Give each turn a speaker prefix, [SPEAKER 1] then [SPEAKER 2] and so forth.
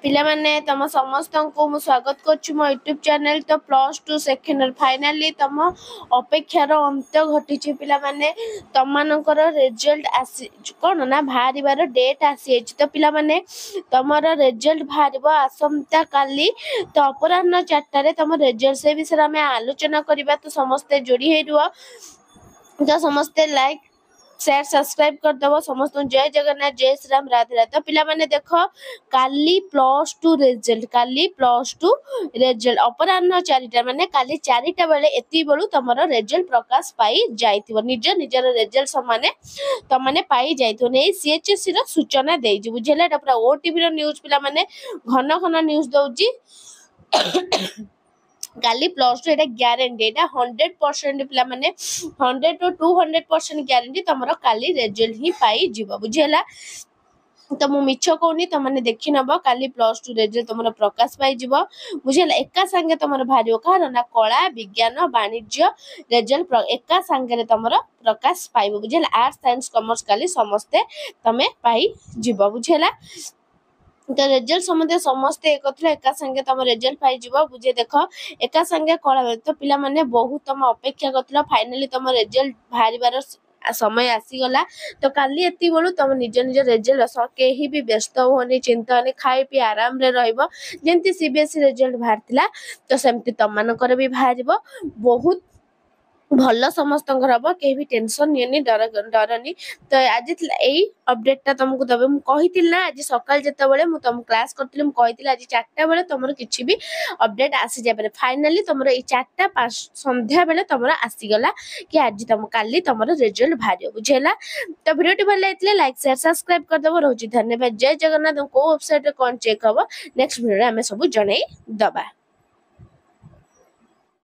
[SPEAKER 1] पिला माने तम समस्त को मु स्वागत करछु मो यूट्यूब चैनल। तो +2 सेकेंड ईयर फाइनली तम अपेक्षार अंत घटी पिला माने तम मानकर रिजल्ट आसी कोन ना भारिबार डेट आसी तो पिला माने तमर रिजल्ट भारिबो आसंता काली। तो अपराह्न 4 तम रिजल्ट से विषय में आलोचना करबा। तो समस्त जोड़ी हे रुआ तो समस्त लाइक शेयर सब्सक्राइब कर दबो। समस्त जय जगन्नाथ जय श्री राम राधे राधे। तो पिला माने देखो काली +2 रिजल्ट अपराह्न 4टा माने काली 4टा बेले एति बेलू तमरो रिजल्ट प्रकाश पाई जाइथिबो। निजर रिजल्ट समाने तमाने पाई जाइथिबो नै सीएचएससी रो सूचना देइ जे बुझेला। एटा पूरा ओटीवी रो न्यूज़ पिला माने घन घन न्यूज़ दउजी काली +2 एटा ग्यारंटी एटा 100% पिला माने 100 to 200% ग्यारंटी तमरो काली रिजल्ट ही पाई जिवो बुझेला। तो मु मिछ कोनी तमने देखि नबो काली +2 रिजल्ट तमरो प्रकाश पाई जिवो बुझेला। एका संगे तमरो भारियो कारण ना कला विज्ञान वाणिज्य रिजल्ट एका संगे रे तमरो प्रकाश पाइबो बुझेला। आर्ट्स साइंस कॉमर्स काली समस्ते तमे पाई जिवो बुझेला। तो रिजल्ट समझे समस्त एक एका संगे तम रिजल्ट पाई जिवो बुझे देखो एका संगे कला। तो पिला माने बहुत तम अपेक्षा करथला फाइनली तम रिजल्ट भारिबार समय आसी गला। तो काली एति बोलू तम निज रिजल्ट केही भी व्यस्त होनी चिंता होनी खाई पी आराम रे रहइबो। जेंति सीबीएसई रिजल्ट भारतिला तो सेमति तम मानकर भी भारिबो बहुत भल समस्त हम के भी टेंशन नहीं डरनी। तो आज यही अपडेटा तुमको दबे मुझे ना आज सकाल जिते बड़े मुझे तुम क्लास करी मुझे आज 4टा बेले तुम किसी भी अपडेट आसी जाए फाइनाली तुम 4टा संध्या बेले तुम आसीगला कि आज तुम काली तुम रिजल्ट बाहर बुझेला। तो वीडियो भल लगे लाइक शेयर सब्सक्राइब करदेव रोज धन्यवाद। जय जगन्नाथ। को वेबसाइट कौन चेक हम नेक्स्ट वीडियो आम सब जन दबा।